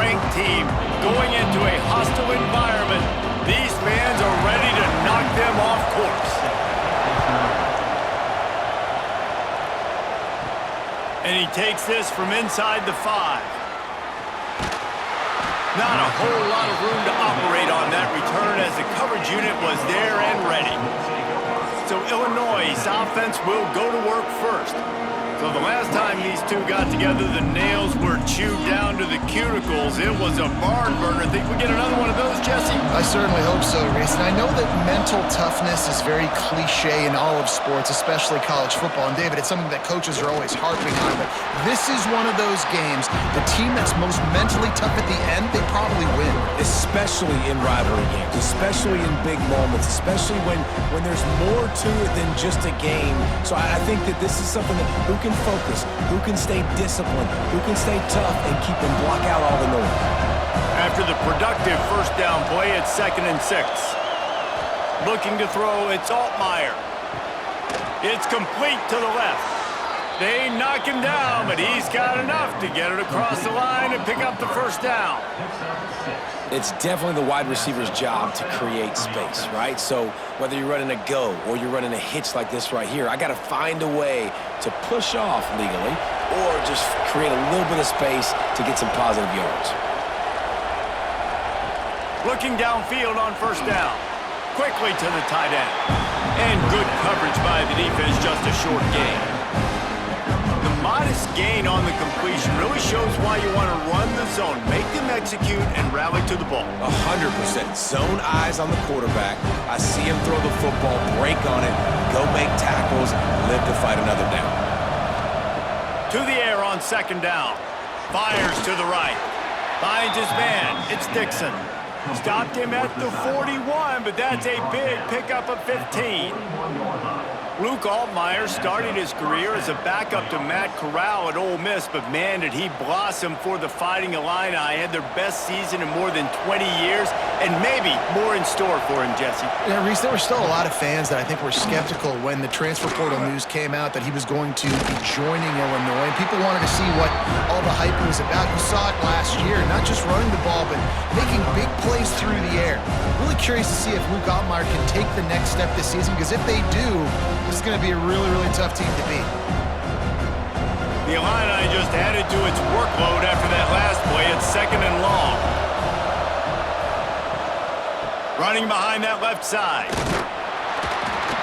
top-ranked team going into a hostile environment. These fans are ready to knock them off course. And he takes this from inside the 5. Not a whole lot of room to operate on that return as the coverage unit was there and ready. So Illinois' offense will go to work first. So the last time these two got together, the nails were chewed down to the cuticles. It was a barn burner. Think we get another one of those, Jesse? I certainly hope so, Reese. And I know that mental toughness is very cliche in all of sports, especially college football. And David, it's something that coaches are always harping on. But this is one of those games, the team that's most mentally tough at the end, they probably win. Especially in rivalry games, especially in big moments, especially when there's more to it than just a game. So I think that this is something that who can focus, who can stay disciplined, who can stay tough and keep and block out all the noise. After the productive first down play, it's 2nd and 6. Looking to throw, it's Altmaier. It's complete to the left. They knock him down, but he's got enough to get it across the line and pick up the first down. It's definitely the wide receiver's job to create space, right? So whether you're running a go or you're running a hitch like this right here, I got to find a way to push off legally or just create a little bit of space to get some positive yards. Looking downfield on first down. Quickly to the tight end. And good coverage by the defense, just a short gain. The modest gain on the completion really shows why you want to run the zone, make them execute, and rally to the ball. 100%. Zone eyes on the quarterback. I see him throw the football, break on it, go make tackles, live to fight another down. To the air on 2nd down. Fires to the right. Finds his man. It's Dixon. Stopped him at the 41, but that's a big pickup of 15. Luke Altmaier started his career as a backup to Matt Corral at Ole Miss, but man, did he blossom for the Fighting Illini. Had their best season in more than 20 years, and maybe more in store for him, Jesse. Yeah, Reese, there were still a lot of fans that I think were skeptical when the transfer portal news came out that he was going to be joining Illinois. And people wanted to see what all the hype was about. You saw it last year, not just running the ball, but making big plays through the air. Really curious to see if Luke Altmaier can take the next step this season, because if they do, this is going to be a really, really tough team to beat. The Illini just added to its workload after that last play. It's 2nd and long. Running behind that left side.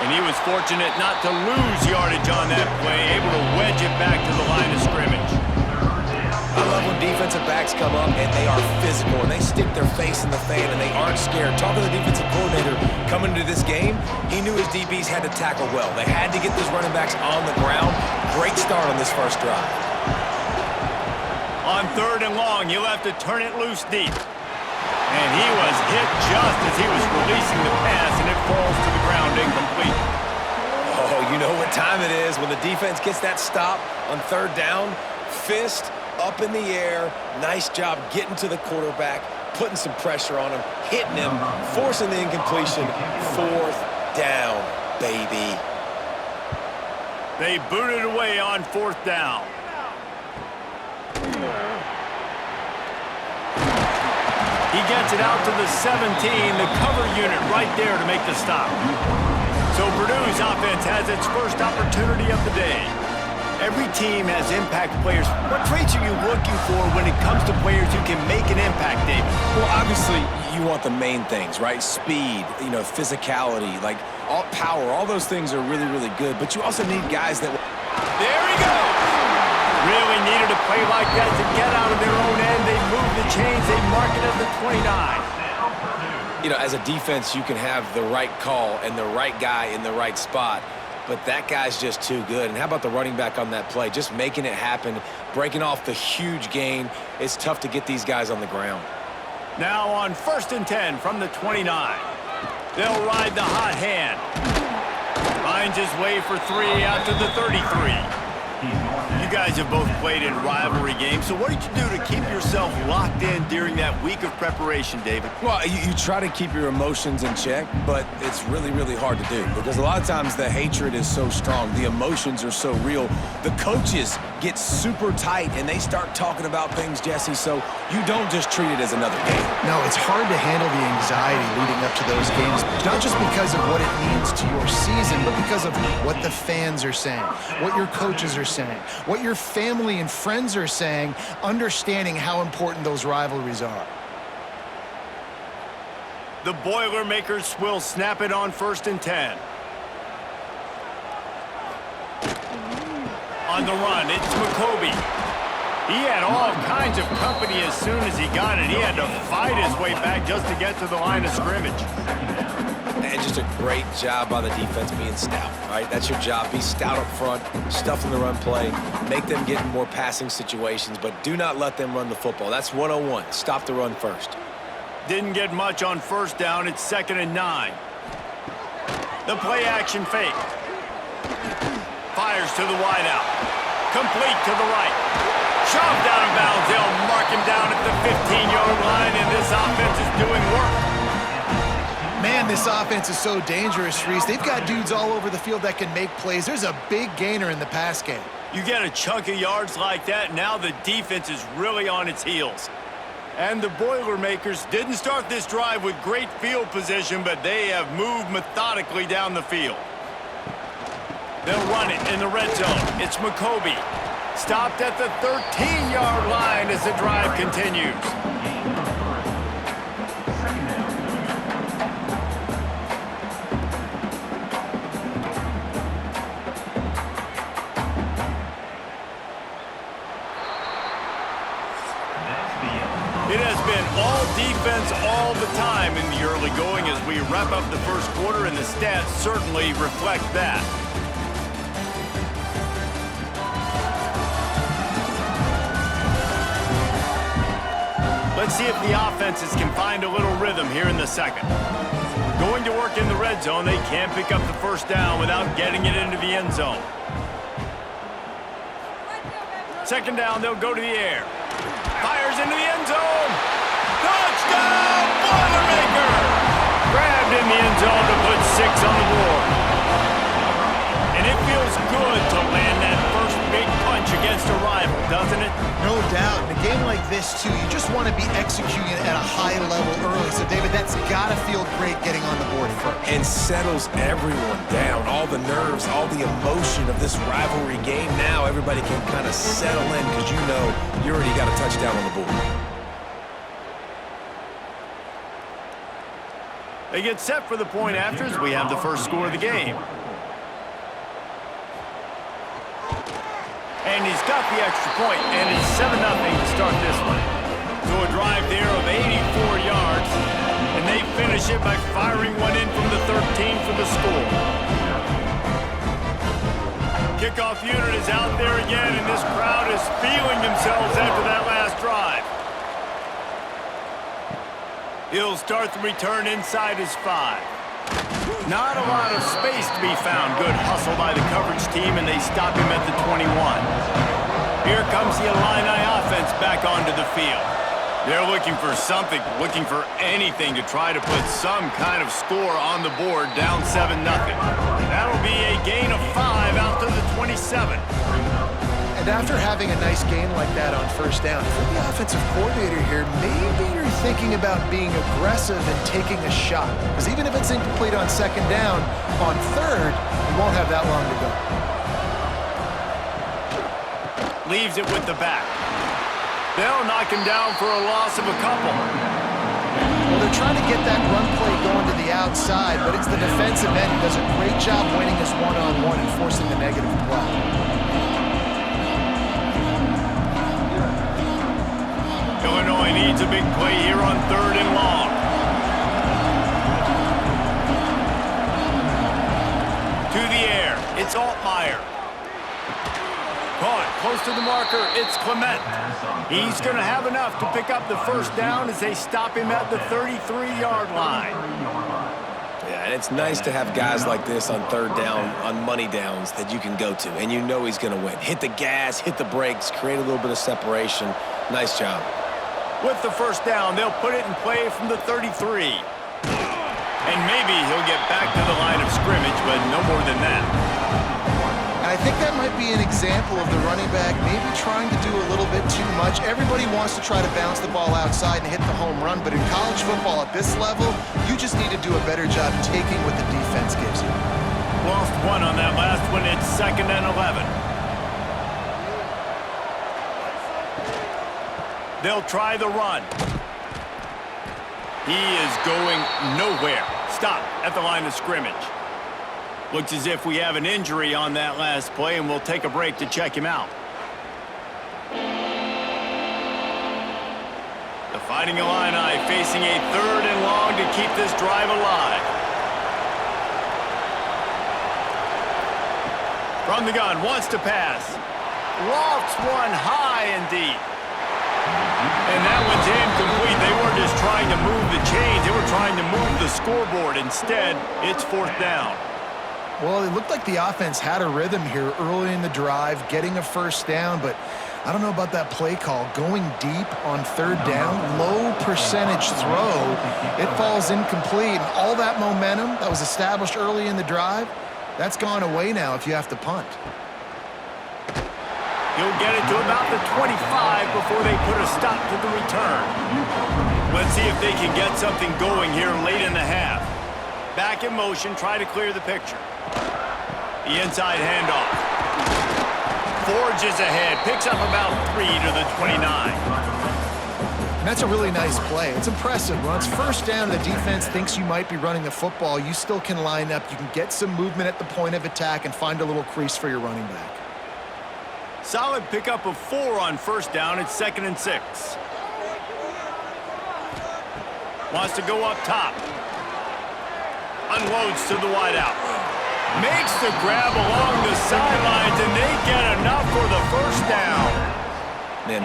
And he was fortunate not to lose yardage on that play, able to wedge it back to the line of scrimmage. I love when defensive backs come up and they are physical and they stick their face in the fan and they aren't scared. Talking to the defensive coordinator coming into this game, he knew his DBs had to tackle well. They had to get those running backs on the ground. Great start on this first drive. On 3rd and long, he'll have to turn it loose deep. And he was hit just as he was releasing the pass, and it falls to the ground incomplete. Oh, you know what time it is when the defense gets that stop on 3rd down. Fist up in the air. Nice job getting to the quarterback, putting some pressure on him, hitting him, forcing the incompletion. 4th down, baby. They booted away on 4th down. He gets it out to the 17, the cover unit right there to make the stop. So Purdue's offense has its first opportunity of the day. Every team has impact players. What traits are you looking for when it comes to players who can make an impact, David? Well, obviously, you want the main things, right? Speed, physicality, like all power. All those things are really, really good. But you also need guys that... There he goes! Really needed a play like that to get out of their own end. They move the chains. They mark it at the 29. As a defense, you can have the right call and the right guy in the right spot. But that guy's just too good. And how about the running back on that play? Just making it happen, breaking off the huge gain. It's tough to get these guys on the ground. Now on 1st and 10 from the 29. They'll ride the hot hand. Finds his way for 3 out to the 33. You guys have both played in rivalry games, so what did you do to keep yourself locked in during that week of preparation, David? Well, you try to keep your emotions in check, but it's really, really hard to do because a lot of times the hatred is so strong. The emotions are so real. The coaches get super tight, and they start talking about things, Jesse, so you don't just treat it as another game. No, it's hard to handle the anxiety leading up to those games, not just because of what it means to your season, but because of what the fans are saying, what your coaches are saying, what your family and friends are saying, understanding how important those rivalries are. The Boilermakers will snap it on 1st and 10. On the run, it's McCoby. He had all kinds of company as soon as he got it. He had to fight his way back just to get to the line of scrimmage. And just a great job by the defense being stout, right? That's your job. Be stout up front, stuff in the run play, make them get in more passing situations, but do not let them run the football. That's 101. Stop the run first. Didn't get much on 1st down. It's 2nd and 9. The play action fake. Fires to the wideout. Complete to the right. Shoved out of bounds. They'll mark him down at the 15-yard line, and this offense is doing work. Man, this offense is so dangerous, Reese. They've got dudes all over the field that can make plays. There's a big gainer in the pass game. You get a chunk of yards like that, now the defense is really on its heels. And the Boilermakers didn't start this drive with great field position, but they have moved methodically down the field. They'll run it in the red zone. It's McCoby. Stopped at the 13-yard line as the drive continues. It has been all defense all the time in the early going as we wrap up the first quarter, and the stats certainly reflect that. Let's see if the offenses can find a little rhythm here in the second. Going to work in the red zone, they can't pick up the 1st down without getting it into the end zone. 2nd down, they'll go to the air. Fires into the end zone. Touchdown, Boilermakers! Grabbed in the end zone to put 6 on the board. And it feels good to land that first big punch against a rival, doesn't it? No doubt. In a game like this, too, you just want to be executing at a high level early. So, David, that's got to feel great getting on the board first. And settles everyone down. All the nerves, all the emotion of this rivalry game. Now everybody can kind of settle in because you know you already got a touchdown on the board. They get set for the point after as we have the first score of the game. And he's got the extra point, and it's 7-0 to start this one. So a drive there of 84 yards, and they finish it by firing one in from the 13 for the score. Kickoff unit is out there again, and this crowd is feeling themselves after that last drive. He'll start the return inside his 5. Not a lot of space to be found. Good hustle by the coverage team, and they stop him at the 21. Here comes the Illini offense back onto the field. They're looking for something, looking for anything to try to put some kind of score on the board, down 7-0. That'll be a gain of 5 out to the 27. And after having a nice gain like that on 1st down, if you're the offensive coordinator here, maybe you're thinking about being aggressive and taking a shot. Because even if it's incomplete on 2nd down, on 3rd, you won't have that long to go. Leaves it with the back. They'll knock him down for a loss of a couple. Well, they're trying to get that run play going to the outside, but it's the defensive end who does a great job winning his one-on-one and forcing the negative play. Illinois needs a big play here on 3rd and long. To the air, it's Altmaier. Caught close to the marker, it's Clement. He's going to have enough to pick up the 1st down as they stop him at the 33-yard line. Yeah, And it's nice to have guys like this on third down, on money downs that you can go to, and you know he's going to win. Hit the gas, hit the brakes, create a little bit of separation. Nice job. With the first down, they'll put it in play from the 33. And maybe he'll get back to the line of scrimmage, but no more than that. And I think that might be an example of the running back maybe trying to do a little bit too much. Everybody wants to try to bounce the ball outside and hit the home run, but in college football at this level, you just need to do a better job taking what the defense gives you. Lost one on that last one. It's 2nd and 11. They'll try the run. He is going nowhere. Stop at the line of scrimmage. Looks as if we have an injury on that last play, and we'll take a break to check him out. The Fighting Illini facing a 3rd and long to keep this drive alive. From the gun, wants to pass. Lofts one high and deep. And that one's incomplete. They weren't just trying to move the chains. They were trying to move the scoreboard. Instead, it's 4th down. Well, it looked like the offense had a rhythm here early in the drive, getting a first down, but I don't know about that play call. Going deep on 3rd down, low percentage throw, it falls incomplete. And all that momentum that was established early in the drive, that's gone away now if you have to punt. He'll get it to about the 25 before they put a stop to the return. Let's see if they can get something going here late in the half. Back in motion, try to clear the picture. The inside handoff. Forges ahead, picks up about 3 to the 29. And that's a really nice play. It's impressive. When it's first down, the defense thinks you might be running the football. You still can line up. You can get some movement at the point of attack and find a little crease for your running back. Solid pickup of 4 on first down. It's 2nd and 6. Wants to go up top. Unloads to the wideout. Makes the grab along the sidelines, and they get enough for the first down.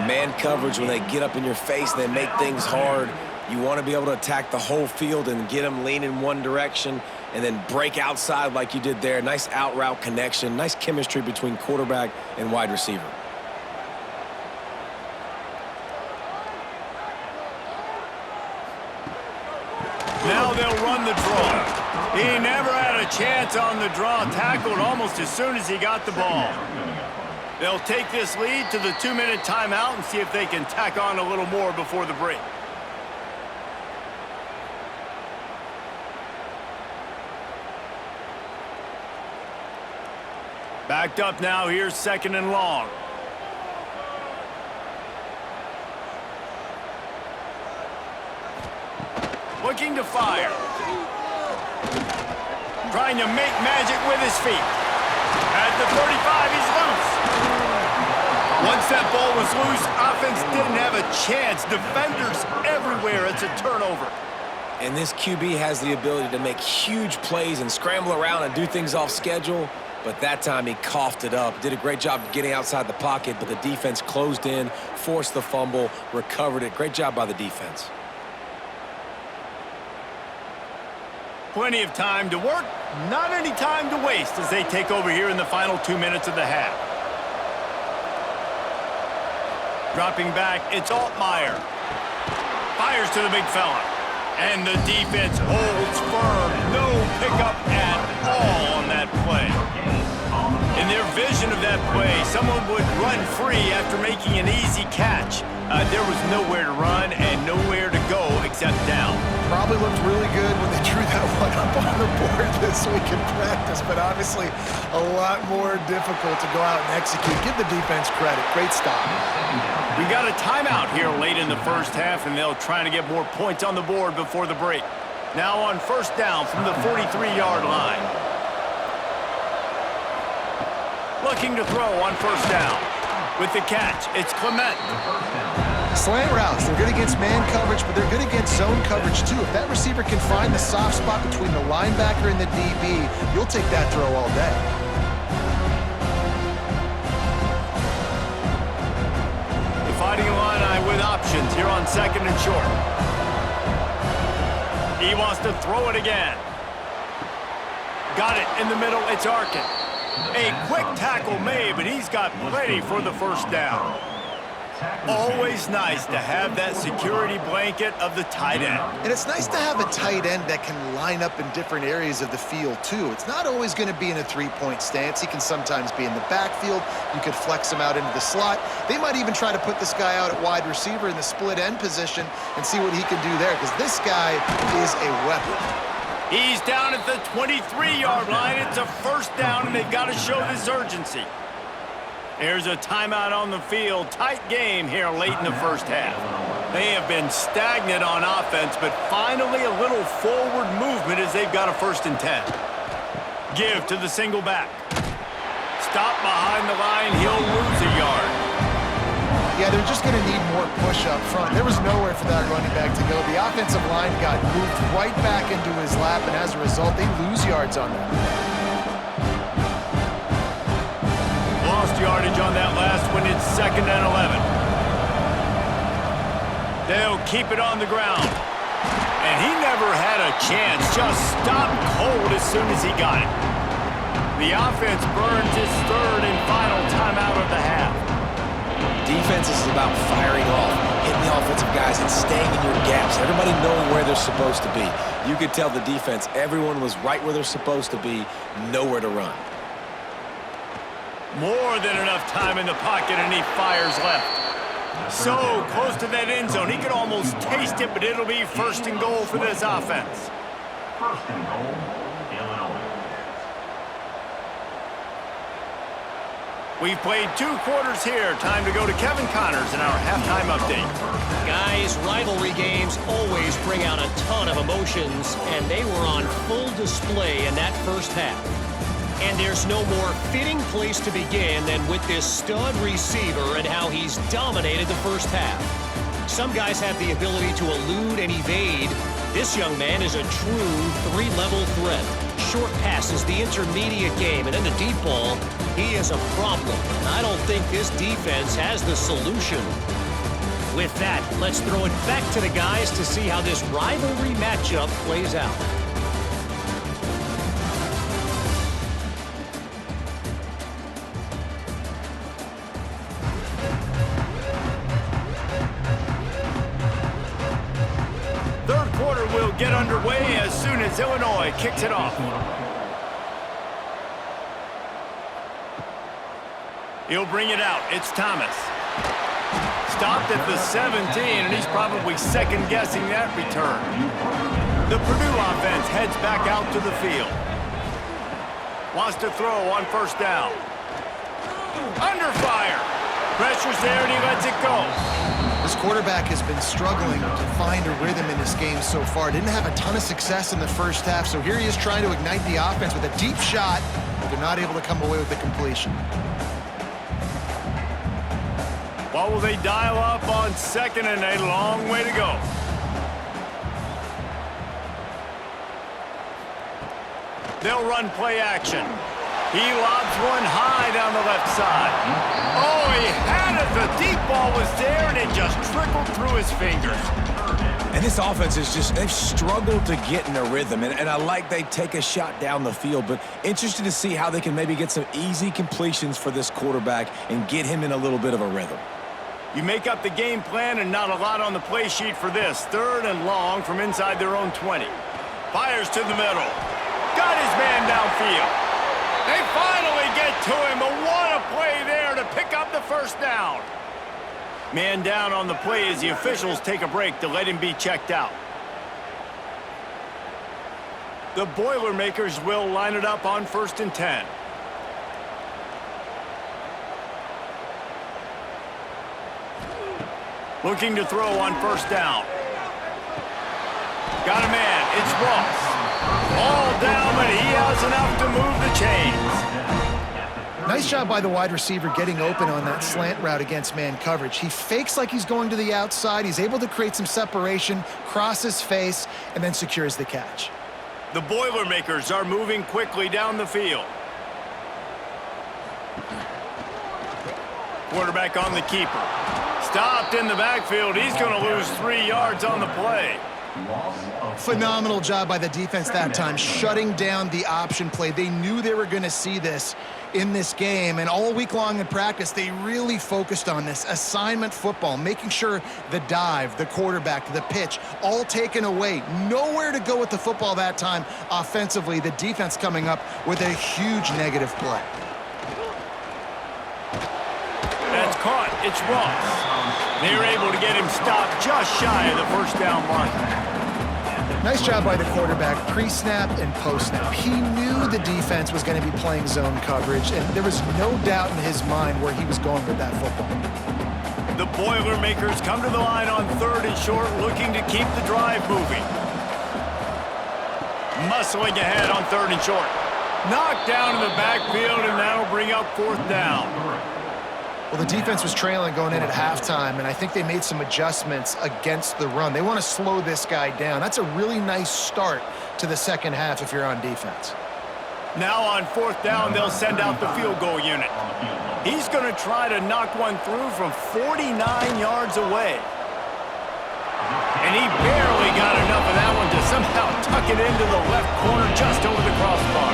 Man coverage, when they get up in your face, they make things hard. You want to be able to attack the whole field and get them lean in one direction and then break outside like you did there. Nice out route connection, nice chemistry between quarterback and wide receiver. Now they'll run the draw. He never had a chance on the draw, tackled almost as soon as he got the ball. They'll take this lead to the 2-minute timeout and see if they can tack on a little more before the break. Backed up now, here's 2nd and long. Looking to fire. Trying to make magic with his feet. At the 35, he's loose. Once that ball was loose, offense didn't have a chance. Defenders everywhere. It's a turnover. And this QB has the ability to make huge plays and scramble around and do things off schedule. But that time he coughed it up. Did a great job getting outside the pocket, but the defense closed in, forced the fumble, recovered it. Great job by the defense. Plenty of time to work, not any time to waste as they take over here in the final 2 minutes of the half. Dropping back, it's Altmaier. Fires to the big fella. And the defense holds firm. No pickup at all on that play. In their vision of that play, someone would run free after making an easy catch. There was nowhere to run and nowhere to go except down. Probably looked really good when they drew that one up on the board this week in practice, but obviously a lot more difficult to go out and execute. Give the defense credit. Great stop. We got a timeout here late in the first half, and they'll try to get more points on the board before the break. Now on first down from the 43-yard line. Looking to throw on first down. With the catch, it's Clement. Slant routes, they're good against man coverage, but they're good against zone coverage too. If that receiver can find the soft spot between the linebacker and the DB, you'll take that throw all day. The Fighting Illini with options here on 2nd and short. He wants to throw it again. Got it in the middle. It's Arkin. A quick tackle made, but he's got plenty for the first down. Always nice to have that security blanket of the tight end. And it's nice to have a tight end that can line up in different areas of the field, too. It's not always going to be in a three-point stance. He can sometimes be in the backfield. You could flex him out into the slot. They might even try to put this guy out at wide receiver in the split end position and see what he can do there, because this guy is a weapon. He's down at the 23-yard line. It's a first down, and they've got to show this urgency. There's a timeout on the field. Tight game here late in the first half. They have been stagnant on offense, but finally a little forward movement as they've got a 1st and 10. Give to the single back. Stop behind the line. He'll lose a yard. Yeah, they're just going to need more push up front. There was nowhere for that running back to go. The offensive line got moved right back into his lap, and as a result, they lose yards on that. Lost yardage on that last one. It's 2nd and 11. They'll keep it on the ground. And he never had a chance. Just stopped cold as soon as he got it. The offense burns his 3rd and final timeout of the half. Defense is about firing off, hitting the offensive guys, and staying in your gaps. Everybody knowing where they're supposed to be. You could tell the defense, everyone was right where they're supposed to be, nowhere to run. More than enough time in the pocket, and he fires left. So close to that end zone. He could almost taste it, but it'll be 1st and goal for this offense. 1st and goal, Illinois. We've played 2 quarters here. Time to go to Kevin Connors in our halftime update. Guys, rivalry games always bring out a ton of emotions, and they were on full display in that first half. And there's no more fitting place to begin than with this stud receiver and how he's dominated the first half. Some guys have the ability to elude and evade. This young man is a true 3-level threat. Short passes, the intermediate game, and then the deep ball, he is a problem. And I don't think this defense has the solution. With that, let's throw it back to the guys to see how this rivalry matchup plays out. Will get underway as soon as Illinois kicks it off. He'll bring it out. It's Thomas. Stopped at the 17, and he's probably second-guessing that return. The Purdue offense heads back out to the field. Wants to throw on 1st down. Under fire. Pressure's there, and he lets it go. This quarterback has been struggling to find a rhythm in this game so far. Didn't have a ton of success in the first half, so here he is trying to ignite the offense with a deep shot, but they're not able to come away with the completion. What will they dial up on 2nd and a long way to go? They'll run play action. He lobs one high down the left side. Oh, he had it. The deep ball was there, and it just trickled through his fingers. And this offense is just, they've struggled to get in a rhythm. And I like they take a shot down the field, but interested to see how they can maybe get some easy completions for this quarterback and get him in a little bit of a rhythm. You make up the game plan and not a lot on the play sheet for this. 3rd and long from inside their own 20. Fires to the middle. Got his man downfield. They finally get to him, but what a play there to pick up the 1st down. Man down on the play as the officials take a break to let him be checked out. The Boilermakers will line it up on 1st and 10. Looking to throw on 1st down. Got a man. It's Ross. All down, but he has enough to move the chains. Nice job by the wide receiver getting open on that slant route against man coverage. He fakes like he's going to the outside. He's able to create some separation, cross his face, and then secures the catch. The Boilermakers are moving quickly down the field. Quarterback on the keeper. Stopped in the backfield. He's going to lose 3 yards on the play. Loss of Phenomenal job by the defense that time, shutting down the option play. They knew they were going to see this in this game, and all week long in practice, they really focused on this assignment football, making sure the dive, the quarterback, the pitch, all taken away. Nowhere to go with the football that time offensively. The defense coming up with a huge negative play. That's caught. It's Ross. They were able to get him stopped just shy of the first down mark. Nice job by the quarterback, pre-snap and post-snap. He knew the defense was going to be playing zone coverage, and there was no doubt in his mind where he was going with that football. The Boilermakers come to the line on 3rd and short, looking to keep the drive moving. Muscling ahead on 3rd and short. Knocked down in the backfield, and that'll bring up 4th down. Well, the defense was trailing going in at halftime, and I think they made some adjustments against the run. They want to slow this guy down. That's a really nice start to the second half if you're on defense. Now on 4th down, they'll send out the field goal unit. He's going to try to knock one through from 49 yards away. And he barely got enough of that one to somehow tuck it into the left corner just over the crossbar.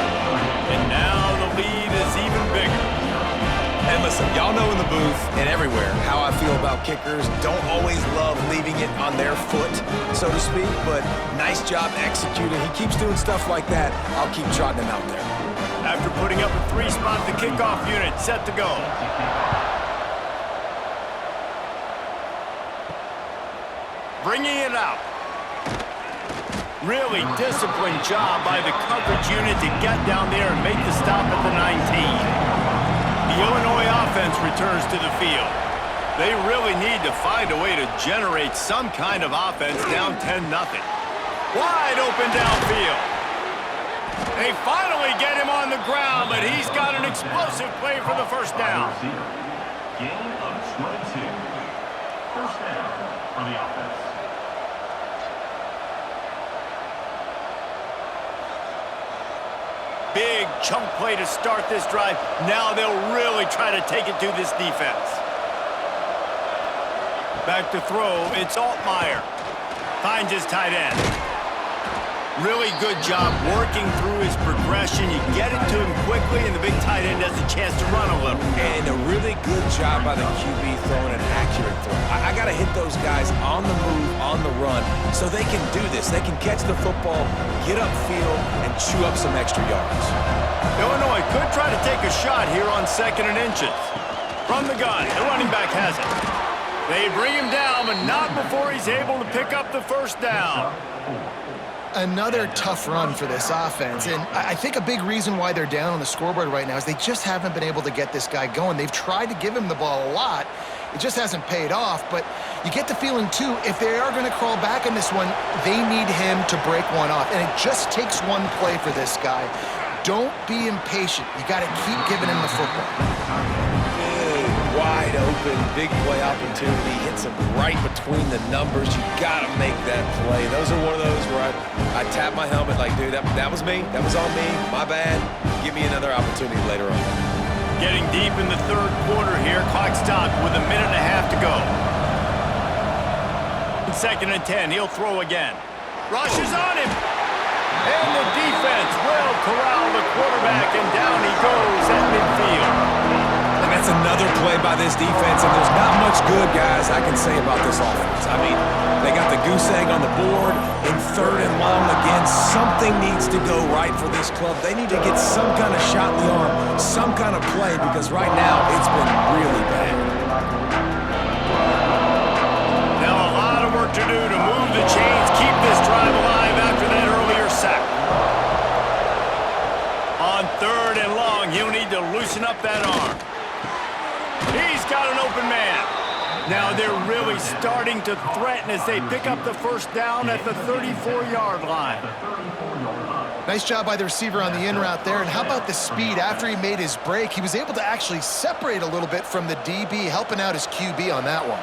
And now the lead is even bigger. And listen, y'all know in the booth and everywhere how I feel about kickers. Don't always love leaving it on their foot, so to speak, but nice job executing. He keeps doing stuff like that. I'll keep trotting him out there. After putting up a 3-spot, the kickoff unit set to go. Bringing it out. Really disciplined job by the coverage unit to get down there and make the stop at the 19. The Illinois offense returns to the field. They really need to find a way to generate some kind of offense down 10-0. Wide open downfield. They finally get him on the ground, but he's got an explosive play for the first down. gain of 22. First down for the offense. Big chunk play to start this drive. Now they'll really try to take it to this defense. Back to throw, it's Altmaier. Finds his tight end. Really good job working through his progression. You get it to him quickly, and the big tight end has a chance to run a little. And a really good job by the QB throwing an accurate throw. I got to hit those guys on the move, on the run, so they can do this. They can catch the football, get upfield, and chew up some extra yards. Illinois could try to take a shot here on 2nd and inches. From the gun, the running back has it. They bring him down, but not before he's able to pick up the first down. Another tough run for this offense, and I think a big reason why they're down on the scoreboard right now is they just haven't been able to get this guy going. They've tried to give him the ball a lot. It just hasn't paid off, but you get the feeling, too, if they are going to crawl back in this one, they need him to break one off, and it just takes one play for this guy. Don't be impatient. You got to keep giving him the football. Wide open, big play opportunity, hits him right between the numbers. You gotta make that play. Those are one of those where I tap my helmet like, dude, that was me. That was on me. My bad. Give me another opportunity later on. Getting deep in the 3rd quarter here. Clock stopped with 1.5 minutes to go. 2nd and 10. He'll throw again. Rush is on him. And the defense will corral the quarterback, and down he goes at midfield. And that's another play by this defense, and there's not much good, guys, I can say about this offense. I mean, they got the goose egg on the board in 3rd and long again. Something needs to go right for this club. They need to get some kind of shot in the arm, some kind of play, because right now it's been really bad. Now a lot of work to do to move the chains, keep this drive alive after that earlier sack. On 3rd and long, he'll need to loosen up that arm. He's got an open man. Now they're really starting to threaten as they pick up the first down at the 34-yard line. Nice job by the receiver on the in route there. And how about the speed? After he made his break, he was able to actually separate a little bit from the DB, helping out his QB on that one.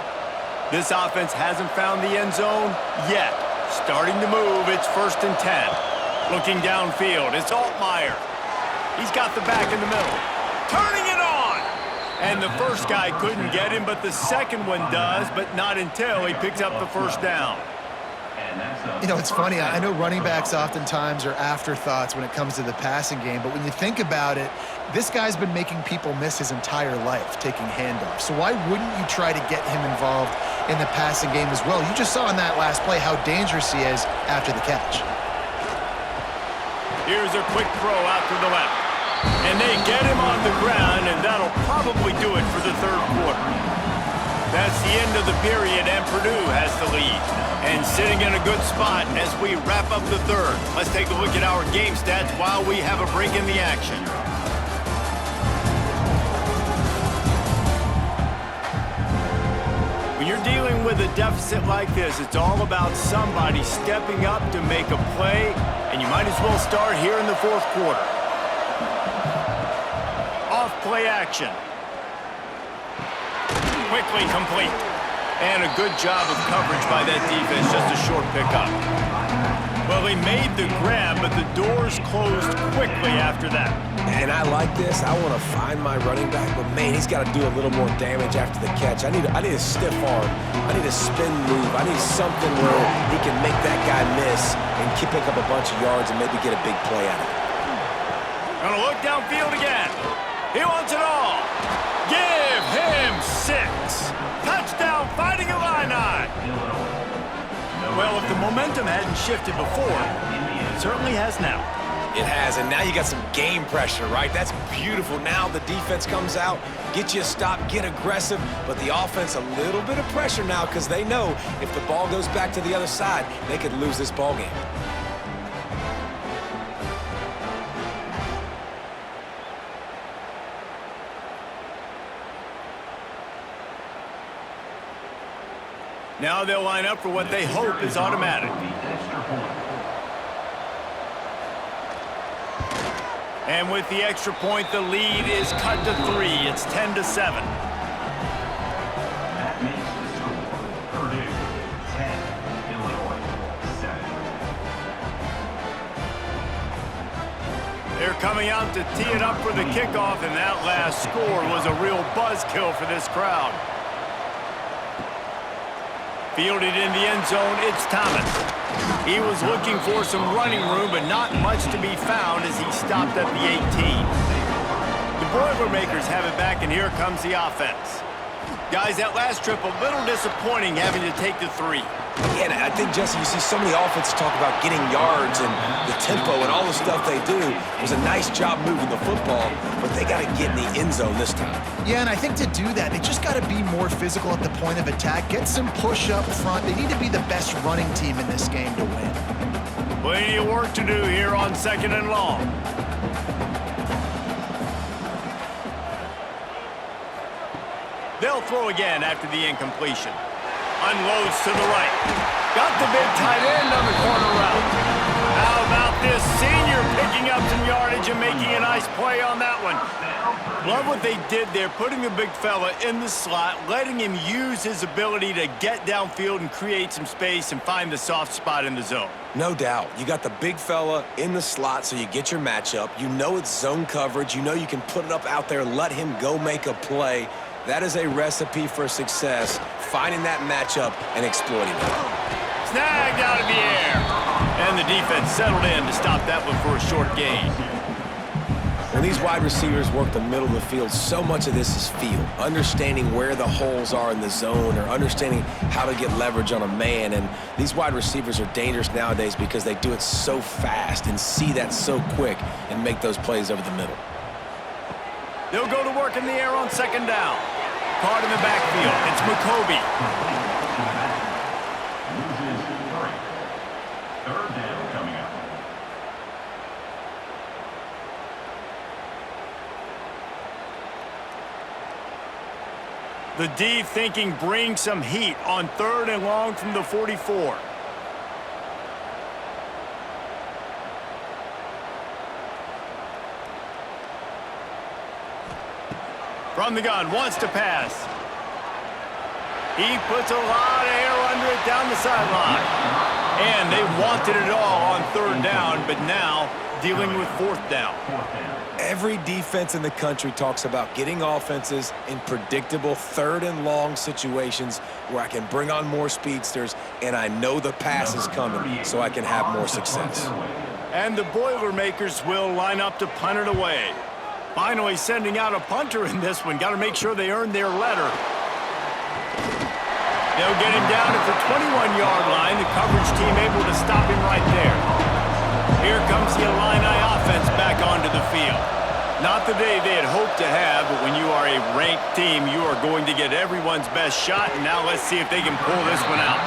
This offense hasn't found the end zone yet. Starting to move, it's 1st and 10. Looking downfield, it's Altmaier. He's got the back in the middle. Turning it on! And the first guy couldn't get him, but the second one does, but not until he picks up the first down. You know, it's funny. I know running backs oftentimes are afterthoughts when it comes to the passing game, but when you think about it, this guy's been making people miss his entire life taking handoffs. So why wouldn't you try to get him involved in the passing game as well? You just saw in that last play how dangerous he is after the catch. Here's a quick throw out to the left. And they get him on the ground, and that'll probably do it for the third quarter. That's the end of the period, and Purdue has the lead. And sitting in a good spot as we wrap up the third. Let's take a look at our game stats while we have a break in the action. When you're dealing with a deficit like this, it's all about somebody stepping up to make a play, and you might as well start here in the fourth quarter. Off play action. Quickly complete. And a good job of coverage by that defense, just a short pickup. Well, he made the grab, but the doors closed quickly after that. And I like this. I want to find my running back, but man, he's got to do a little more damage after the catch. I need a stiff arm. I need a spin move. I need something where he can make that guy miss and pick up a bunch of yards and maybe get a big play out of it. Gonna look downfield again. He wants it all. Give him 6. Touchdown, Fighting Illini. Well, if the momentum hadn't shifted before, it certainly has now. It has, and now you got some game pressure, right? That's beautiful. Now the defense comes out, get you a stop, get aggressive, but the offense a little bit of pressure now because they know if the ball goes back to the other side, they could lose this ball game. Now they'll line up for what they hope is automatic. And with the extra point, the lead is cut to 3. It's 10-7. That makes the score Purdue 10, Illinois 7. They're coming out to tee it up for the kickoff, and that last score was a real buzzkill for this crowd. Fielded in the end zone, it's Thomas. He was looking for some running room, but not much to be found as he stopped at the 18. The Boilermakers have it back, and here comes the offense. Guys, that last trip, a little disappointing having to take the 3. Yeah, and I think, Jesse, you see so many offenses talk about getting yards and the tempo and all the stuff they do. It was a nice job moving the football, but they got to get in the end zone this time. Yeah, and I think to do that, they just got to be more physical at the point of attack, get some push up front. They need to be the best running team in this game to win. Plenty of work to do here on 2nd and long. They'll throw again after the incompletion. Unloads to the right. Got the big tight end on the corner route. How about this senior picking up some yardage and making a nice play on that one? Love what they did there, putting the big fella in the slot, letting him use his ability to get downfield and create some space and find the soft spot in the zone. No doubt. You got the big fella in the slot, so you get your matchup. You know it's zone coverage. You know you can put it up out there, let him go make a play. That is a recipe for success, finding that matchup and exploiting it. Snagged out of the air. And the defense settled in to stop that one for a short gain. When these wide receivers work the middle of the field, so much of this is feel. Understanding where the holes are in the zone or understanding how to get leverage on a man. And these wide receivers are dangerous nowadays because they do it so fast and see that so quick and make those plays over the middle. They'll go to work in the air on 2nd down. Caught in the backfield. It's McCoby. Loses 3. 3rd down coming up. The D thinking bring some heat on 3rd and long from the 44. From the gun, wants to pass. He puts a lot of air under it down the sideline. And they wanted it all on third down, but now dealing with fourth down. Every defense in the country talks about getting offenses in predictable third and long situations where I can bring on more speedsters and I know the pass is coming so I can have more success. And the Boilermakers will line up to punt it away. Finally sending out a punter in this one. Got to make sure they earn their letter. They'll get him down at the 21-yard line. The coverage team able to stop him right there. Here comes the Illini offense back onto the field. Not the day they had hoped to have, but when you are a ranked team, you are going to get everyone's best shot. And now let's see if they can pull this one out.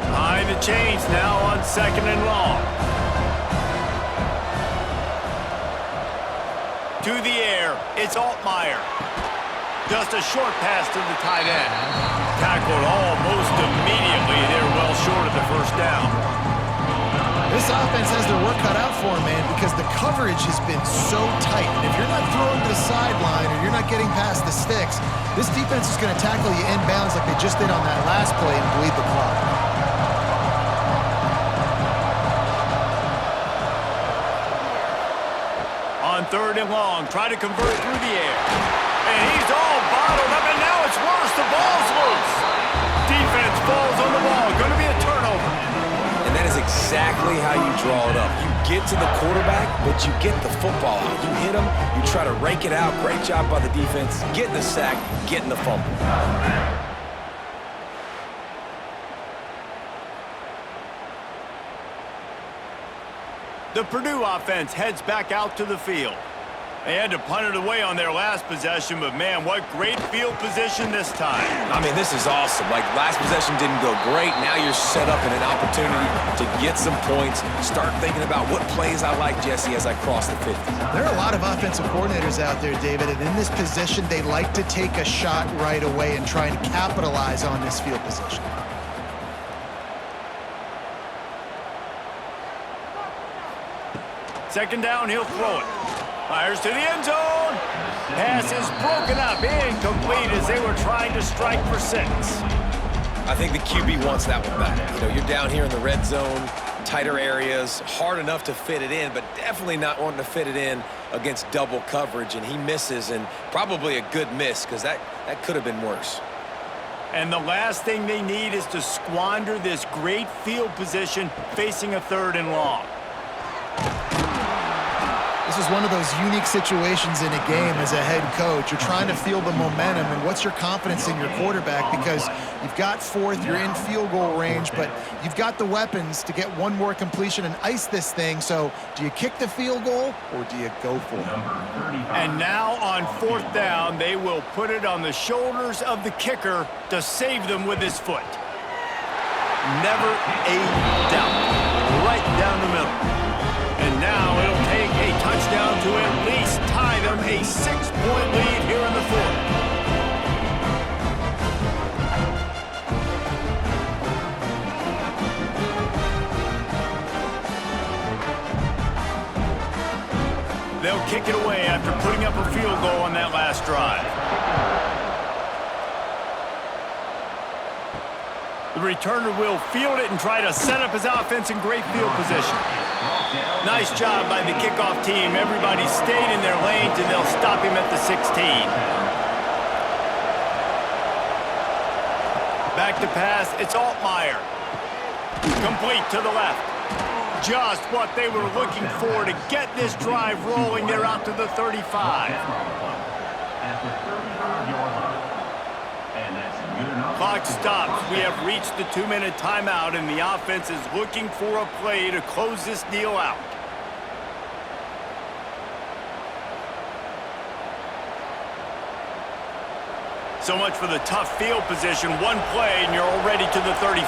Behind the chains now on second and long. To the air, it's Altmaier. Just a short pass to the tight end. Tackled almost immediately. They're well short of the first down. This offense has their work cut out for them, man, because the coverage has been so tight. And if you're not throwing to the sideline or you're not getting past the sticks, this defense is going to tackle you inbounds like they just did on that last play and bleed the clock. On third and long, try to convert through the air. And he's all bottled up, and now it's worse. The ball's loose. Defense falls on the ball. Going to be a turnover. And that is exactly how you draw it up. You get to the quarterback, but you get the football out. You hit him, you try to rake it out. Great job by the defense. Getting the sack, getting the fumble. The Purdue offense heads back out to the field. They had to punt it away on their last possession, but man, what great field position this time. I mean, this is awesome. Like, last possession didn't go great. Now you're set up in an opportunity to get some points. Start thinking about what plays I like, Jesse, as I cross the 50. There are a lot of offensive coordinators out there, David, and in this position, they like to take a shot right away and try and capitalize on this field position. Second down, he'll throw it. Fires to the end zone. Pass is broken up, incomplete as they were trying to strike for 6. I think the QB wants that one back. You know, you're down here in the red zone, tighter areas, hard enough to fit it in, but definitely not wanting to fit it in against double coverage, and he misses, and probably a good miss because that could have been worse. And the last thing they need is to squander this great field position facing a third and long. This is one of those unique situations in a game as a head coach. You're trying to feel the momentum, and what's your confidence in your quarterback? Because you've got fourth, you're in field goal range, but you've got the weapons to get one more completion and ice this thing. So do you kick the field goal or do you go for it? And now on fourth down, they will put it on the shoulders of the kicker to save them with his foot. Never a doubt. Right down the middle. And now it'll take a touchdown to at least tie them a 6-point lead here in the fourth. They'll kick it away after putting up a field goal on that last drive. The returner will field it and try to set up his offense in great field position. Nice job by the kickoff team. Everybody stayed in their lanes, and they'll stop him at the 16. Back to pass. It's Altmaier. Complete to the left. Just what they were looking for to get this drive rolling. They're out to the 35. Clock stops. We have reached the 2-minute timeout, and the offense is looking for a play to close this deal out. So much for the tough field position. One play, and you're already to the 35.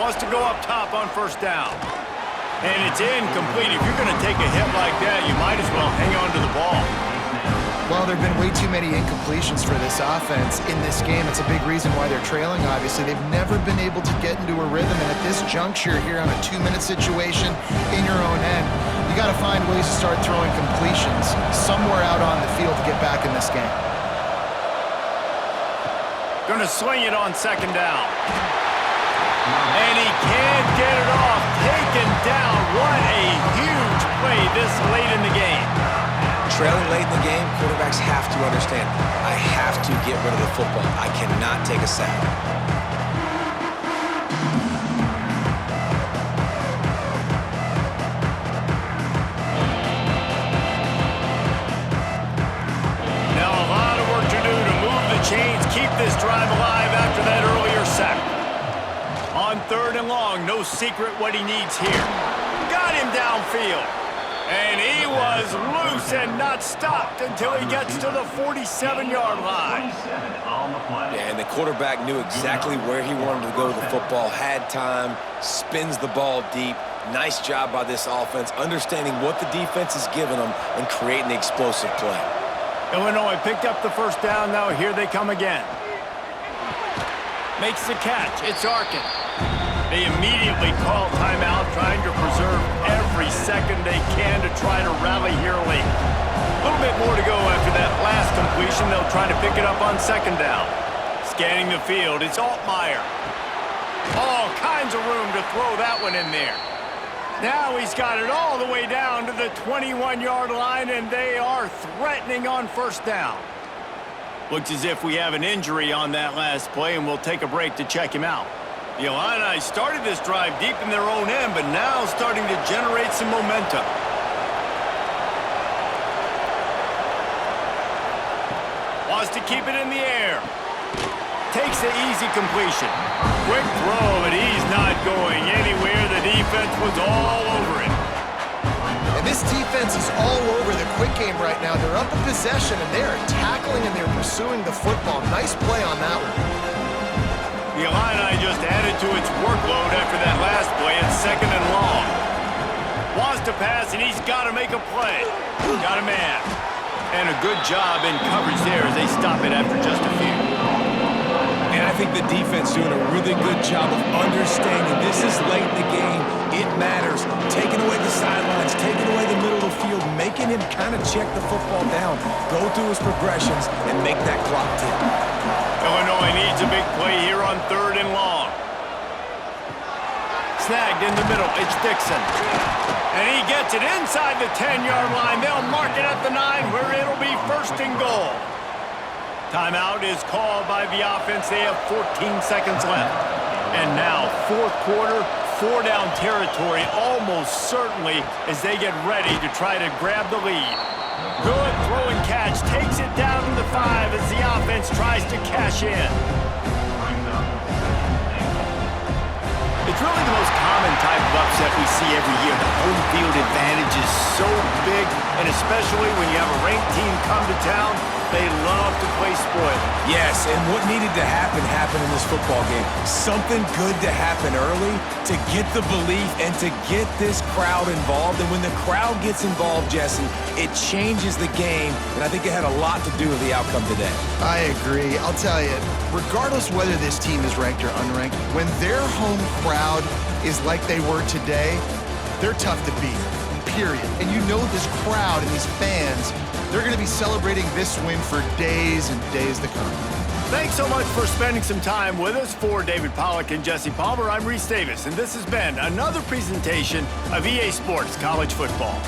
Wants to go up top on first down. And it's incomplete. If you're going to take a hit like that, you might as well hang on to the ball. Well, there have been way too many incompletions for this offense in this game. It's a big reason why they're trailing, obviously. They've never been able to get into a rhythm, and at this juncture here on a 2-minute situation in your own end, you got to find ways to start throwing completions somewhere out on the field to get back in this game. Going to swing it on second down. And he can't get it off. Taken down. What a huge play this late in the game. Trailing late in the game, quarterbacks have to understand, I have to get rid of the football. I cannot take a sack. Now a lot of work to do to move the chains, keep this drive alive after that earlier sack. On 3rd and long, no secret what he needs here. Got him downfield. And he was loose and not stopped until he gets to the 47-yard line. Yeah, and the quarterback knew exactly where he wanted to go with the football, had time, spins the ball deep. Nice job by this offense, understanding what the defense is giving them and creating the explosive play. Illinois picked up the first down. Now here they come again. Makes the catch. It's Arkin. They immediately call timeout, trying to preserve every second they can to try to rally here late. A little bit more to go after that last completion. They'll try to pick it up on second down. Scanning the field, it's Altmaier. All kinds of room to throw that one in there. Now he's got it all the way down to the 21-yard line, and they are threatening on first down. Looks as if we have an injury on that last play, and we'll take a break to check him out. The Illini started this drive deep in their own end, but now starting to generate some momentum. Wants to keep it in the air. Takes the easy completion. Quick throw, but he's not going anywhere. The defense was all over it. And this defense is all over the quick game right now. They're up in possession, and they're tackling and they're pursuing the football. Nice play on that one. The Illini just added to its workload after that last play at 2nd and long. Wants to pass, and he's got to make a play. Got a man. And a good job in coverage there as they stop it after just a few. And I think the defense doing a really good job of understanding this is late in the game. It matters. Taking away the sidelines, taking away the middle of the field, making him kind of check the football down, go through his progressions, and make that clock tick. Illinois needs a big play here on 3rd and long. Snagged in the middle. It's Dixon. And he gets it inside the 10-yard line. They'll mark it at the 9 where it'll be 1st and goal. Timeout is called by the offense. They have 14 seconds left. And now, 4th quarter, 4-down territory almost certainly as they get ready to try to grab the lead. Good throw and catch. Takes it down to the 5 as the offense tries to cash in. It's really the most common type of upset we see every year. The home field advantage is so big, and especially when you have a ranked team come to town, they love to play spoiler. Yes, and what needed to happen happened in this football game. Something good to happen early to get the belief and to get this crowd involved. And when the crowd gets involved, Jesse, it changes the game, and I think it had a lot to do with the outcome today. I agree. I'll tell you, regardless whether this team is ranked or unranked, when their home crowd is like they were today, they're tough to beat, period. And you know this crowd and these fans, they're going to be celebrating this win for days and days to come. Thanks so much for spending some time with us. For David Pollack and Jesse Palmer, I'm Reese Davis, and this has been another presentation of EA Sports College Football.